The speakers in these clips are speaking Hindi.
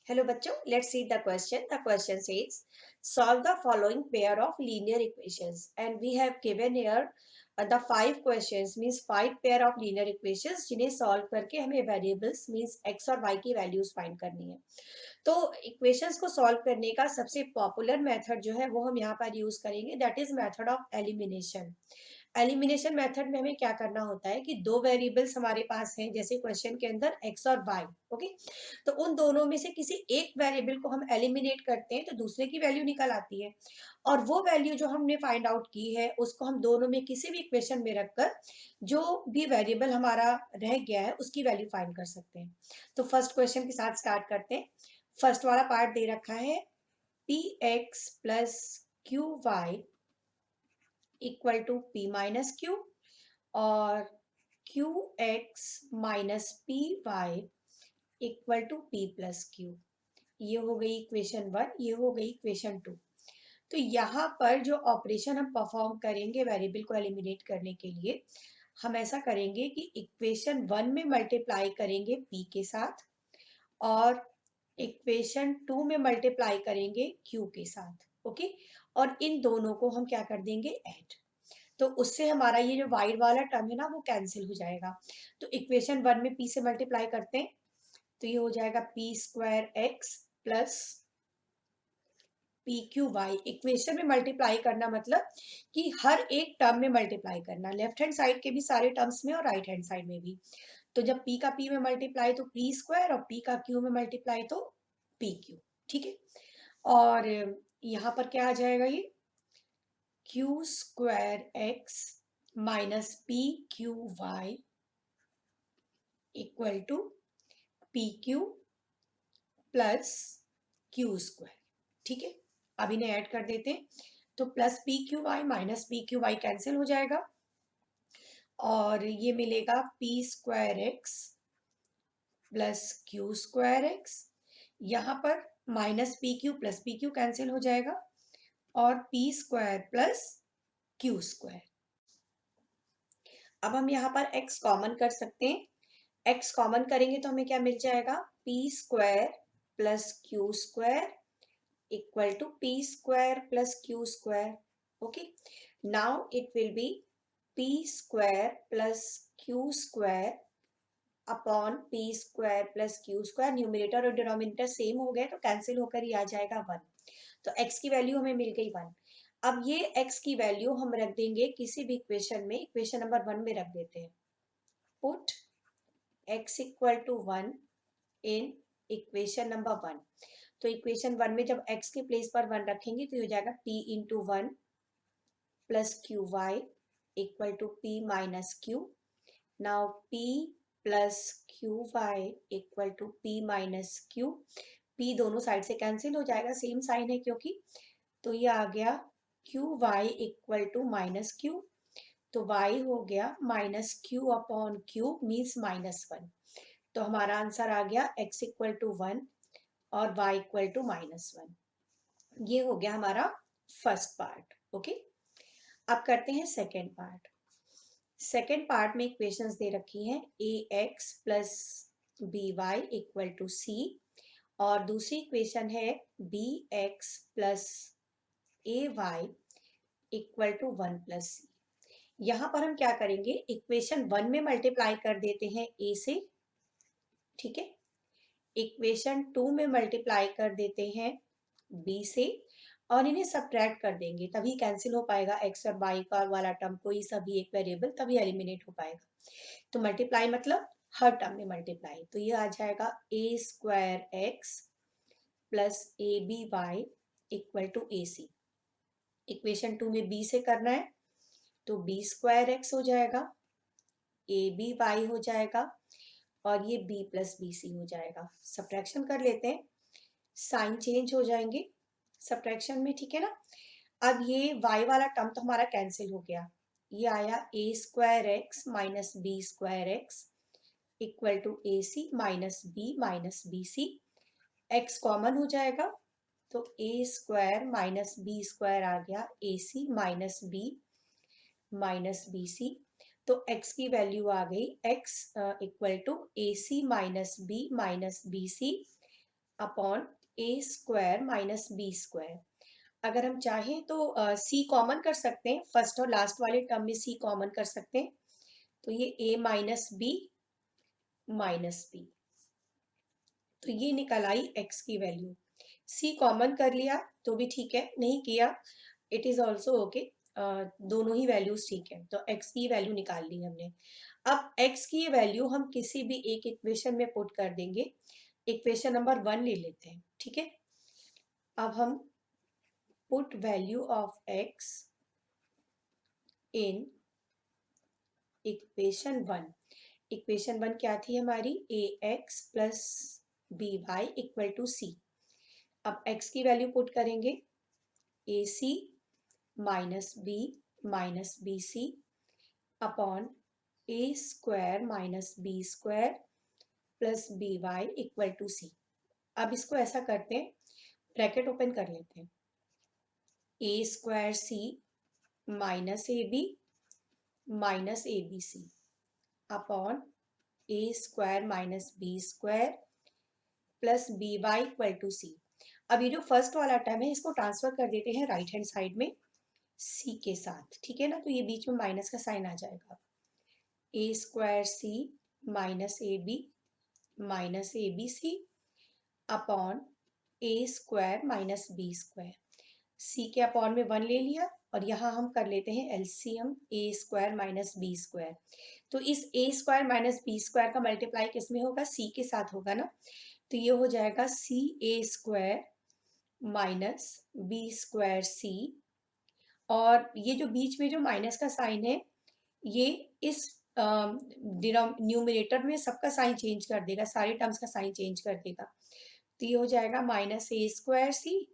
Hello बच्चों, let's read the question. The question says, solve the following pair of linear equations. And we have given here the 5 questions, means 5 pair of linear equations जिन्हें solve करके हमें variables means x और y की values find करनी है. तो equations को solve करने का सबसे popular method जो है वो हम यहाँ पर use करेंगे, that is method of elimination. Elimination method में हमें क्या करना होता है कि दो वेरिएबल्स हमारे पास हैं, जैसे क्वेश्चन के अंदर x और y. ओके, तो उन दोनों में से किसी एक वेरिएबल को हम एलिमिनेट करते हैं तो दूसरे की वैल्यू निकल आती है, और वो वैल्यू जो हमने फाइंड आउट की है उसको हम दोनों में किसी भी इक्वेशन में रखकर जो भी वेरिएबल हमारा रह गया है उसकी वैल्यू फाइंड कर सकते हैं. तो फर्स्ट क्वेश्चन के साथ स्टार्ट करते हैं. फर्स्ट वाला पार्ट दे रखा है p x plus q y equal to p minus q और q x minus p y equal to p plus q. ये हो गई इक्वेशन 1, ये हो गई इक्वेशन 2. तो यहाँ पर जो ऑपरेशन हम परफॉर्म करेंगे वेरिएबल को एलिमिनेट करने के लिए, हम ऐसा करेंगे कि इक्वेशन 1 में मल्टीप्लाई करेंगे p के साथ और इक्वेशन 2 में मल्टीप्लाई करेंगे q के साथ. ओके, और इन दोनों को हम क्या कर देंगे, ऐड. तो उससे हमारा ये जो वाइड वाला टर्म है ना वो कैंसिल हो जाएगा. तो इक्वेशन 1 में p से मल्टीप्लाई करते हैं तो ये हो जाएगा p square x plus p q y. Equation में मल्टीप्लाई करना मतलब कि हर एक टर्म में मल्टीप्लाई करना, लेफ्ट हैंड साइड के भी सारे टर्म्स में और राइट हैंड साइड में भी. तो जब p का p में मल्टीप्लाई तो पी स्क्वायर और p का q में मल्टीप्लाई तो पी क्यू. ठीक है, और यहाँ पर क्या आ जाएगा, ये q square x minus p q y equal to p q plus q square. ठीक है, अब इन्हें ऐड कर देते हैं तो plus p q y minus p q y cancel हो जाएगा और ये मिलेगा p square x plus q square x. यहाँ पर minus p q plus p Q cancel हो जाएगा और P square plus q square. अब हम यहाँ पर x कॉमन कर सकते हैं. x कॉमन करेंगे तो हमें क्या मिल जाएगा, p square plus q square equal to p square plus q square. Okay, now it will be p square plus q square upon p square plus q square. Numerator और डिनोमिनेटर सेम हो गए तो कैंसिल होकर ही आ जाएगा 1. तो x की वैल्यू हमें मिल गई 1. अब ये x की वैल्यू हम रख देंगे किसी भी इक्वेशन में, इक्वेशन नंबर 1 में रख देते हैं. Put x equal to 1 in equation number 1. तो इक्वेशन 1 में जब x के प्लेस पर 1 रखेंगे तो ये हो जाएगा p into 1 plus q y equal to p minus q. Now p plus q y equal to p minus q. p दोनों साइड से कैंसिल हो जाएगा, सेम साइन है क्योंकि. तो ये आ गया q y equal to minus q. तो y हो गया minus q upon q means -1. तो हमारा आंसर आ गया x इक्वल टू 1 और y इक्वल टू -1. ये हो गया हमारा फर्स्ट पार्ट. ओके, अब करते हैं सेकेंड पार्ट. सेकेंड पार्ट में इक्वेशंस दे रखी हैं a x plus b y equal to c और दूसरी इक्वेशन है b x plus a y equal to 1 plus c. यहाँ पर हम क्या करेंगे, इक्वेशन 1 में मल्टीप्लाई कर देते हैं ए से. ठीक है, इक्वेशन 2 में मल्टीप्लाई कर देते हैं बी से और इन्हें सब्ट्रैक्ट कर देंगे तभी कैंसिल हो पाएगा एक्स और वाई का वाला टर्म, कोई सभी एक वेरिएबल तभी एलिमिनेट हो पाएगा. तो मल्टीप्लाई मतलब हर टर्म में मल्टीप्लाई. तो ये आ जाएगा ए square x plus a b y equal to a c. Equation 2 में बी से करना है तो बी स्क्वायर एक्स हो जाएगा, ए बी वाई हो जाएगा और ये b प्लस बी सी हो जाएगा. सब्ट्रैक्शन कर लेते हैं, साइन चेंज हो जाएंगे सब्ट्रैक्शन में. ठीक है ना, अब ये y वाला टर्म तो हमारा कैंसिल हो गया. ये आया a square x minus B square x equal to a c minus b c. X common हो जाएगा तो a square minus B square आ गया ए सी माइनस बी सी. तो x की वैल्यू आ गई x equal to a c minus b C upon A square minus B square. अगर हम चाहें तो सी कॉमन कर सकते हैं, फर्स्ट और लास्ट वाले टर्म में सी कॉमन कर सकते हैं, तो ये ए माइनस बी माइनस बी, तो ये निकल आई एक्स की वैल्यू। सी कॉमन कर लिया तो भी ठीक है, नहीं किया इट इज ऑल्सो ओके, दोनों ही वैल्यूज ठीक है। तो एक्स की वैल्यू निकाल ली हमने। अब एक्स की वैल्यू हम किसी भी एक इक्वेशन में पुट कर देंगे। इक्वेशन नंबर 1 ले लेते हैं, ठीक है। अब हम put value of x in equation 1। Equation 1 क्या थी हमारी, a x plus b y equal to c. अब x की वैल्यू पुट करेंगे, a c minus b C upon A square minus B square plus b y equal to c. अब इसको ऐसा करते हैं, ब्रैकेट ओपन कर लेते हैं, a square C minus A b minus A B C upon A square minus B square plus b y equal to c. अब ये जो फर्स्ट वाला टर्म है इसको ट्रांसफर कर देते हैं राइट हैंड साइड में सी के साथ, ठीक है ना। तो ये बीच में माइनस का साइन आ जाएगा, ए square C minus A B C upon A square minus B square. C के अपॉन में 1 ले लिया और यहाँ हम कर लेते हैं एलसीएम, ए स्क्वायर माइनस बी स्क्वायर। तो इस ए स्क्वायर माइनस बी स्क्वायर का मल्टीप्लाई किस में होगा, सी के साथ होगा ना। तो ये हो जाएगा सी ए स्क्वायर माइनस बी स्क्वायर सी, और ये जो बीच में जो माइनस का साइन है ये इस न्यूमिनेटर में सबका साइन चेंज कर देगा, सारे टर्म्स का साइन चेंज कर देगा। तो ये हो जाएगा माइनस ए स्क्वायर सी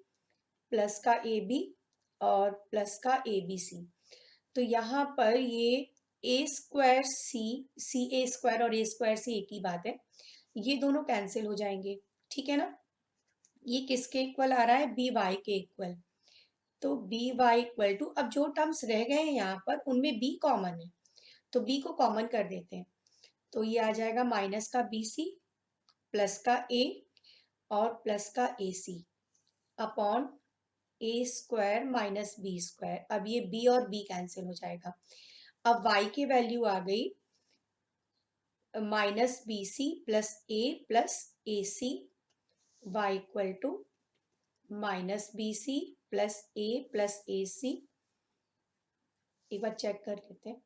प्लस का ए बी और प्लस का ए बी सी। तो यहाँ पर ये ए स्क्वायर सी ए स्क्वायर और ए स्क्वायर सी एक ही बात है, ये दोनों कैंसिल हो जाएंगे, ठीक है ना। ये किसके इक्वल आ रहा है, बी वाई के इक्वल। तो बी वाई इक्वल टू, अब जो टर्म्स रह गए हैं यहाँ पर उनमें बी कॉमन है, तो बी को कॉमन कर देते हैं। तो ये आ जाएगा माइनस का बी सी प्लस का ए और प्लस का ए सी अपॉन ए स्क्वायर माइनस बी स्क्वायर। अब ये बी और बी कैंसिल हो जाएगा। अब y की वैल्यू आ गई minus b c plus a c, y equal to minus b c plus a c. एक बार चेक कर लेते हैं,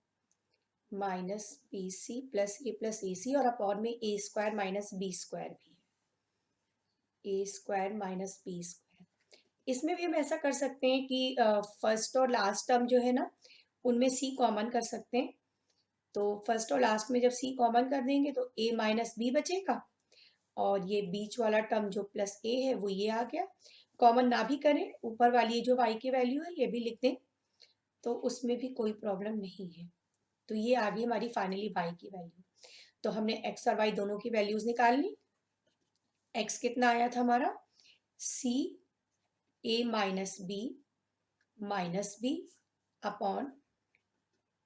minus b c plus a c और अपॉन में a square minus B square भी है, a square minus B square. इसमें भी हम ऐसा कर सकते हैं कि फर्स्ट और लास्ट टर्म जो है ना उनमें सी कॉमन कर सकते हैं। तो फर्स्ट और लास्ट में जब सी कॉमन कर देंगे तो ए माइनस बी बचेगा, और ये बीच वाला टर्म जो प्लस ए है वो ये आ गया। कॉमन ना भी करें, ऊपर वाली ये जो वाई की वैल्यू है ये भी लिख दें, तो उसमें भी कोई प्रॉब्लम नहीं है। तो ये आ गई हमारी फाइनली वाई की वैल्यू। तो हमने एक्स और वाई दोनों की वैल्यूज निकाल ली। एक्स कितना आया था हमारा, c a minus b upon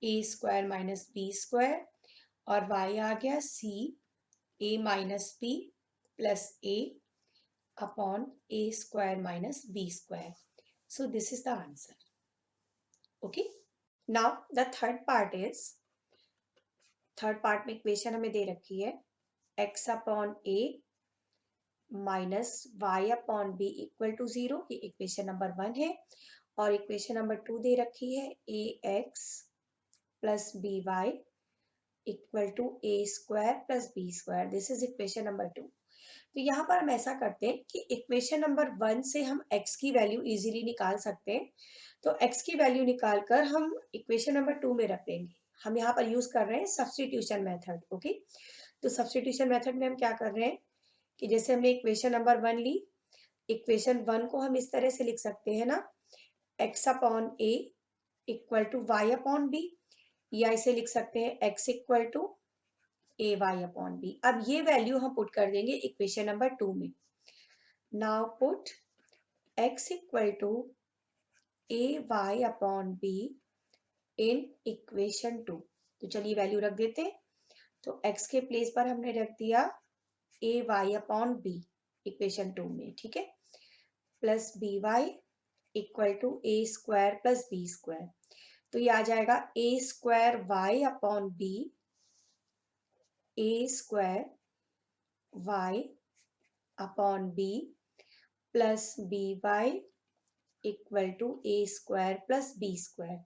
A square minus B square, और वाई आ गया c a minus b plus a upon A square minus B square. So this is the answer. Okay, now the third part में इक्वेशन हमें दे रखी है x upon a minus y upon b equal to 0, ये इक्वेशन नंबर 1 है। और इक्वेशन नंबर 2 दे रखी है a x plus b y equal to a square plus b square, this is equation number 2। तो यहाँ पर हम ऐसा करते हैं कि इक्वेशन नंबर 1 से हम x की वैल्यू इजीली निकाल सकते हैं। तो x की वैल्यू निकाल कर हम इक्वेशन नंबर 2 में रख देंगे। हम यहाँ पर यूज कर रहे हैं सब्स्टिट्यूशन मेथड। ओके, तो सब्स्टिट्यूशन मेथड में हम क्या कर रहे हैं कि जैसे हमने इक्वेशन नंबर 1 ली, इक्वेशन 1 को हम इस तरह से लिख सकते हैं ना, x upon a equal to y upon b, या इसे लिख सकते हैं x equal to a y upon b. अब ये वैल्यू हम पुट कर देंगे इक्वेशन नंबर 2 में। Now put x equal to a y upon b in equation 2। तो चलिए वैल्यू रख देते हैं। तो x के प्लेस पर हमने रख दिया a y upon b, equation 2 में, ठीक है, plus b y equal to a square plus b square. तो ये आ जाएगा ए square y upon b, a square y upon b plus b y equal to a square plus b square.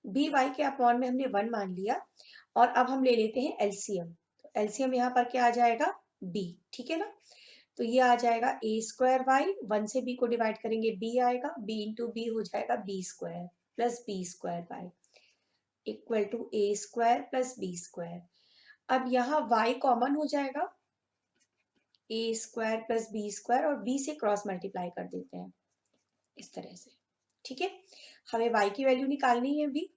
B y के अपॉन में हमने 1 मान लिया और अब हम ले लेते हैं एलसीएम। तो एलसीएम यहाँ पर क्या आ जाएगा, बी, ठीक है ना। तो ये आ जाएगा ए स्क्वायर वाई, 1 से बी को डिवाइड करेंगे बी आएगा, बी इंटू बी हो जाएगा b square plus b square y equal to a square plus b square. अब यहाँ y कॉमन हो जाएगा, ए स्क्वायर प्लस बी स्क्वायर, और b से क्रॉस मल्टीप्लाई कर देते हैं इस तरह से, ठीक है। हमें y की वैल्यू निकालनी है भी,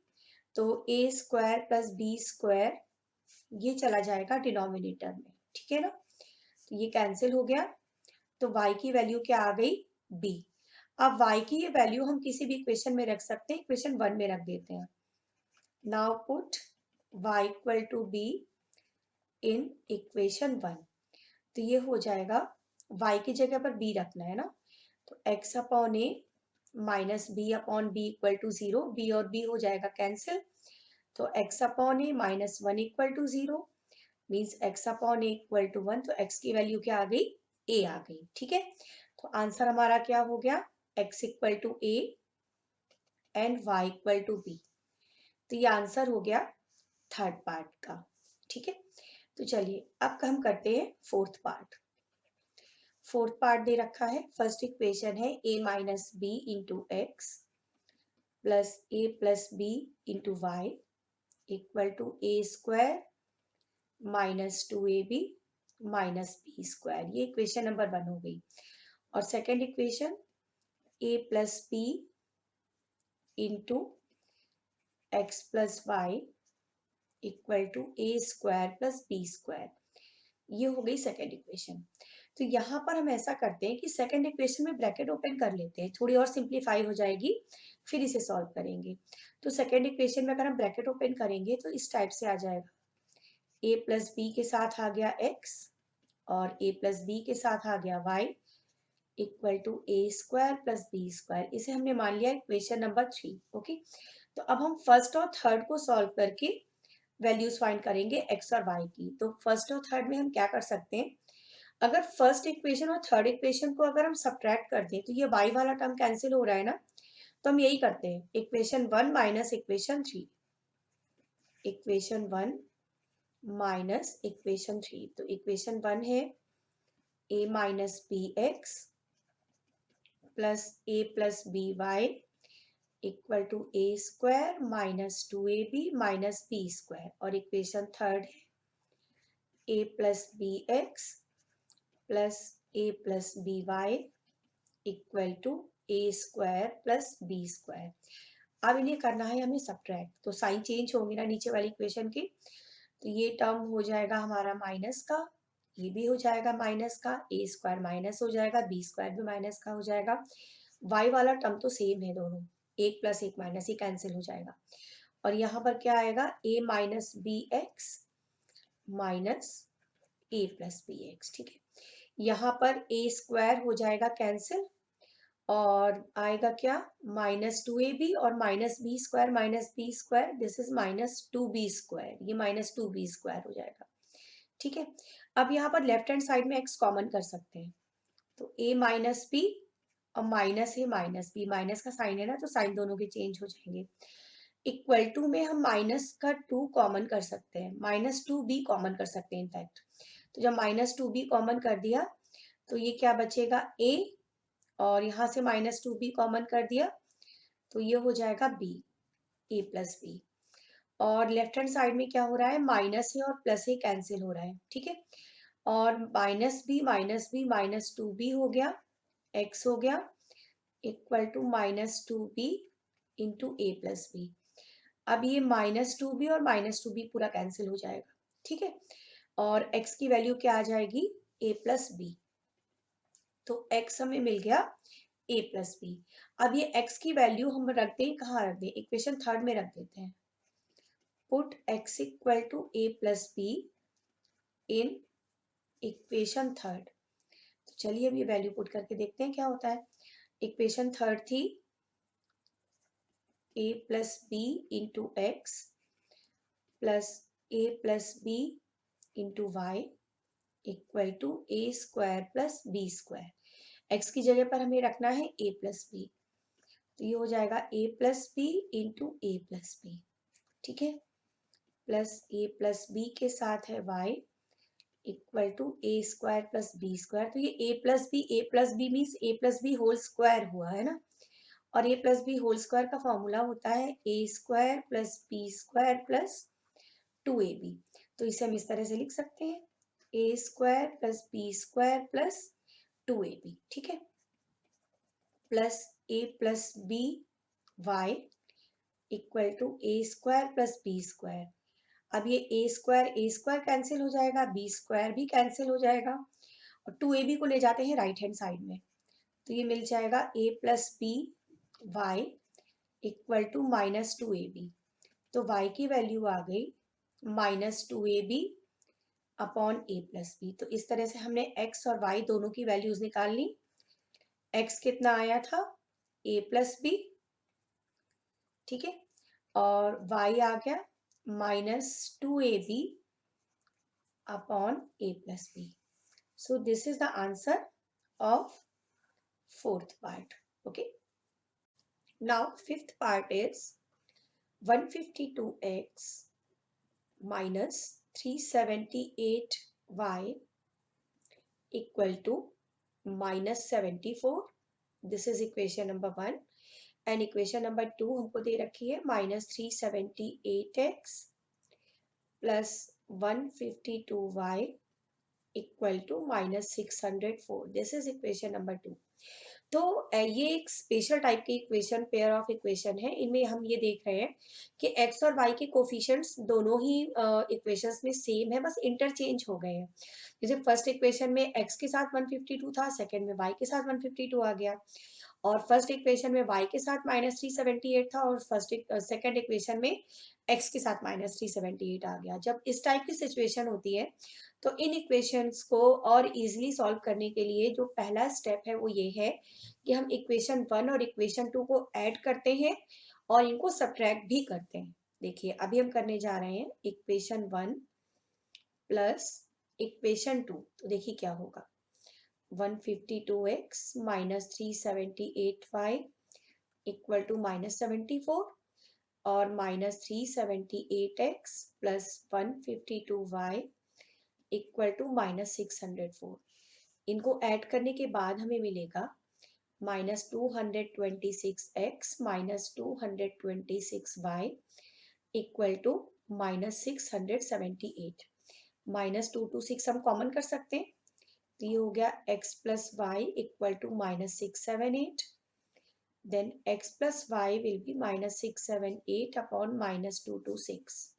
तो a square plus b square ये चला जाएगा डिनोमिनेटर में, ठीक है ना। तो ये कैंसिल हो गया, तो y की वैल्यू क्या आ गई, b। अब y की ये वैल्यू हम किसी भी इक्वेशन में रख सकते हैं, इक्वेशन 1 में रख देते हैं। Now put y equal to b in equation 1। तो ये हो जाएगा, y की जगह पर b रखना है ना, तो x upon a minus b upon b equal to 0, b और b हो जाएगा कैंसिल, तो x upon a minus 1 equal to 0 means x upon a equal to 1। तो x की वैल्यू क्या आ गई, a आ गई, ठीक है। तो आंसर हमारा क्या हो गया, x equal to a and y equal to b। तो ये आंसर हो गया थर्ड पार्ट का, ठीक है। तो चलिए अब हम करते हैं फोर्थ पार्ट। फोर्थ पार्ट दे रखा है, फर्स्ट इक्वेशन है a minus b into x plus a plus b into y equal to a square minus 2ab minus B square. ये इक्वेशन नंबर 1 हो गई। और second equation a plus b into x plus y equal to a square plus b square, ये हो गई सेकेंड इक्वेशन। तो यहाँ पर हम ऐसा करते हैं कि सेकेंड इक्वेशन में ब्रैकेट ओपन कर लेते हैं, थोड़ी और सिंप्लीफाई हो जाएगी, फिर इसे सॉल्व करेंगे। तो सेकेंड इक्वेशन में अगर हम ब्रैकेट ओपन करेंगे तो इस टाइप से आ जाएगा, ए प्लस बी के साथ आ गया एक्स और ए प्लस बी के साथ आ गया y equal to a square plus b square. इसे हमने मान लिया इक्वेशन नंबर 3, ओके। तो अब हम फर्स्ट और थर्ड को सॉल्व करके वैल्यूज फाइंड करेंगे एक्स और वाई की। तो फर्स्ट और थर्ड में हम क्या कर सकते हैं, अगर फर्स्ट इक्वेशन और थर्ड इक्वेशन को अगर हम सब्ट्रैक्ट कर दें तो ये y वाला टर्म कैंसिल हो रहा है ना, तो हम यही करते हैं, equation 1 minus equation 3, equation 1 minus equation 3। तो इक्वेशन 1 है a minus b x plus a plus b y equal to a square minus 2ab minus B square, और इक्वेशन थर्ड है a plus b x plus a plus b y equal to a square plus b square. अब इन्हें करना है हमें सब्ट्रैक्ट, तो साइन चेंज होंगे ना नीचे वाली इक्वेशन की। तो ये टर्म हो जाएगा हमारा माइनस का, ये भी हो जाएगा माइनस का, ए स्क्वायर माइनस हो जाएगा, बी स्क्वायर भी माइनस का हो जाएगा। वाई वाला टर्म तो सेम है दोनों, एक प्लस एक माइनस, ये कैंसिल हो जाएगा। और यहाँ पर क्या आएगा, ए माइनस बी एक्स माइनस ए प्लस बी एक्स, ठीक है। यहाँ पर ए स्क्वायर हो जाएगा कैंसिल और आएगा क्या, माइनस 2ab और minus B square, this is minus 2b square, ये माइनस 2b स्क्वायर हो जाएगा, ठीक है। अब यहाँ पर लेफ्ट हैंड साइड में x कॉमन कर सकते हैं, तो a माइनस बी और माइनस है माइनस बी, माइनस का साइन है ना तो साइन दोनों के चेंज हो जाएंगे। इक्वल टू में हम माइनस का 2 कॉमन कर सकते हैं, माइनस 2b कॉमन कर सकते हैं इनफैक्ट। तो जब माइनस 2b कॉमन कर दिया तो ये क्या बचेगा, a, और यहाँ से माइनस 2b कॉमन कर दिया तो ये हो जाएगा b, a प्लस बी। और लेफ्ट हैंड साइड में क्या हो रहा है, माइनस है और प्लस है कैंसिल हो रहा है, ठीक है। और माइनस बी माइनस 2b हो गया, x हो गया equal to minus 2b into a plus b. अब ये माइनस 2b और माइनस 2b पूरा कैंसिल हो जाएगा, ठीक है। और x की वैल्यू क्या आ जाएगी, a प्लस बी। तो x हमें मिल गया a प्लस बी। अब ये x की वैल्यू हम रख दें, कहाँ रख दें, इक्वेशन थर्ड में रख देते हैं। Put x equal to a plus b in equation third. तो चलिए अब ये वैल्यू पुट करके देखते हैं क्या होता है। इक्वेशन थर्ड थी a plus b into x plus a plus b into y equal to a square plus b square. X की जगह पर हमें रखना है a प्लस बी, तो ये हो जाएगा a plus b into a plus b, ठीक है, प्लस a प्लस बी के साथ है y equal to a square plus b square. तो ये a plus b means a plus b whole square हुआ है ना, और a plus b whole square का फॉर्मूला होता है a square plus b square plus 2ab। तो इसे हम इस तरह से लिख सकते हैं a square plus b square plus 2ab, ठीक है, plus a plus b y equal to a square plus b square. अब ये ए स्क्वायर कैंसिल हो जाएगा, बी स्क्वायर भी कैंसिल हो जाएगा, और 2ab को ले जाते हैं राइट हैंड साइड में, तो ये मिल जाएगा a plus b y equal to minus 2ab। तो y की वैल्यू आ गई minus 2ab upon a plus b. तो इस तरह से हमने x और y दोनों की वैल्यूज निकाल ली। x कितना आया था a प्लस बी, ठीक है, और y आ गया minus 2ab upon a plus b. So this is the answer of fourth part. Okay. Now fifth part is 152x minus 378y equal to minus 74. This is equation number 1. And equation number 2 हमको दे रखी है minus 378x plus 152y equal to minus 604। This is equation number 2। तो ये एक स्पेशल टाइप की इक्वेशन, पेयर ऑफ इक्वेशन है। इनमें हम ये देख रहे हैं कि x और y के कोफिशिएंट्स दोनों ही इक्वेशंस में सेम है, बस इंटरचेंज हो गए हैं। जैसे फर्स्ट इक्वेशन में x के साथ 152 था, सेकंड में y के साथ 152 आ गया, और फर्स्ट इक्वेशन में y के साथ माइनस 378 था, और सेकंड इक्वेशन में x के साथ माइनस 378 आ गया। जब इस टाइप की सिचुएशन होती है तो इन इक्वेशंस को और इजीली सॉल्व करने के लिए जो पहला स्टेप है वो ये है कि हम इक्वेशन 1 और इक्वेशन 2 को ऐड करते हैं और इनको सब्ट्रैक्ट भी करते हैं। देखिए अभी हम करने जा रहे हैं इक्वेशन 1 प्लस इक्वेशन 2, तो देखिए क्या होगा 152x minus 378y equal to minus 74, और minus 378x plus 152y equal to minus 604। इनको ऐड करने के बाद हमें मिलेगा minus 226x minus 226y equal to minus 678। Minus 226 हम कॉमन कर सकते हैं, तो ये हो गया x plus y equal to minus 678, then x plus y will be minus 678 upon minus 226।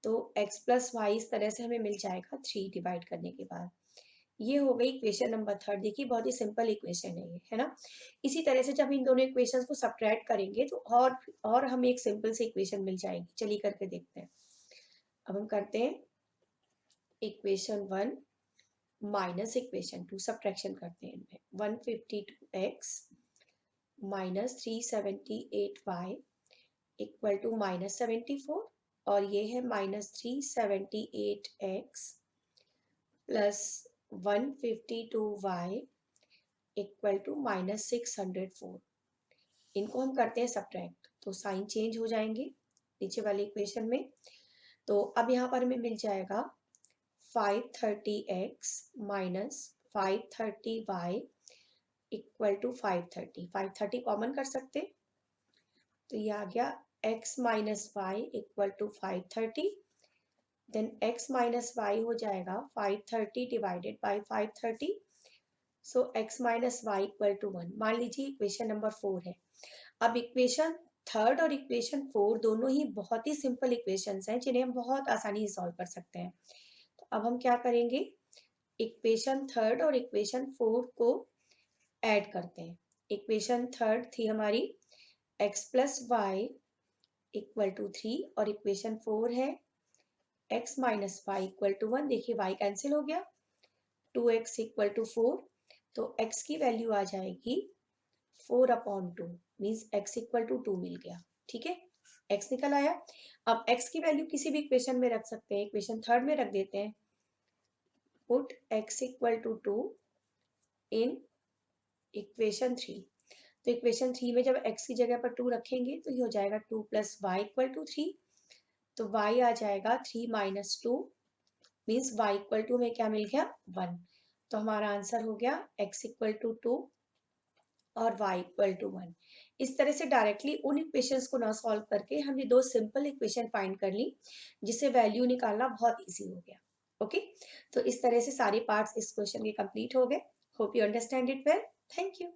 तो x प्लस वाई इस तरह से हमें मिल जाएगा 3 डिवाइड करने के बाद। ये हो गई इक्वेशन नंबर 3। देखिए बहुत ही सिंपल इक्वेशन है ये, है ना। इसी तरह से जब इन दोनों इक्वेशंस को सब्ट्रैक्ट करेंगे तो और हमें एक सिंपल सी इक्वेशन मिल जाएगी। चलिए करके देखते हैं। अब हम करते हैं इक्वेशन 1 माइनस इक्वेशन 2, सब्ट्रैक्शन करते हैं इनमें। 152x minus 378y equal to minus 74, और ये है minus 378x plus 152y equal to minus 604। इनको हम करते हैं सब्ट्रैक्ट, तो साइन चेंज हो जाएंगे नीचे वाली इक्वेशन में। तो अब यहाँ पर हमें मिल जाएगा 530x minus 530y equal to 530। 530 common कर सकते, तो ये आ गया x minus y equal to 530, then x minus y हो जाएगा 530 divided by 530, so x minus y equal to 1। मान लीजिए इक्वेशन नंबर 4 है। अब इक्वेशन 3 और इक्वेशन 4 दोनों ही बहुत ही सिंपल इक्वेशंस हैं जिन्हें हम बहुत आसानी से सॉल्व कर सकते हैं। तो अब हम क्या करेंगे, इक्वेशन 3 और इक्वेशन 4 को ऐड करते हैं। इक्वेशन 3 थी हमारी x plus y equal to 3, और इक्वेशन 4 है x minus y equal to 1। देखिए y कैंसिल हो गया, 2x इक्वल टू 4, तो x की वैल्यू आ जाएगी 4/2, मीन्स x इक्वल टू 2 मिल गया। ठीक है, x निकल आया। अब x की वैल्यू किसी भी इक्वेशन में रख सकते हैं, इक्वेशन थर्ड में रख देते हैं। Put x equal to 2 in equation 3। तो इक्वेशन 3 में जब x की जगह पर 2 रखेंगे तो ये हो जाएगा 2 प्लस वाई इक्वल टू 3। तो y आ जाएगा 3 minus 2, means y equal to में क्या मिल गया 1। तो हमारा आंसर हो गया x इक्वल टू 2 और y इक्वल टू 1। इस तरह से डायरेक्टली उन इक्वेशंस को ना सॉल्व करके हमने दो सिंपल इक्वेशन फाइंड कर ली, जिससे वैल्यू निकालना बहुत इजी हो गया। ओके, तो इस तरह से सारे पार्ट्स इस क्वेश्चन के कंप्लीट हो गए। Hope you understand it well. Thank you.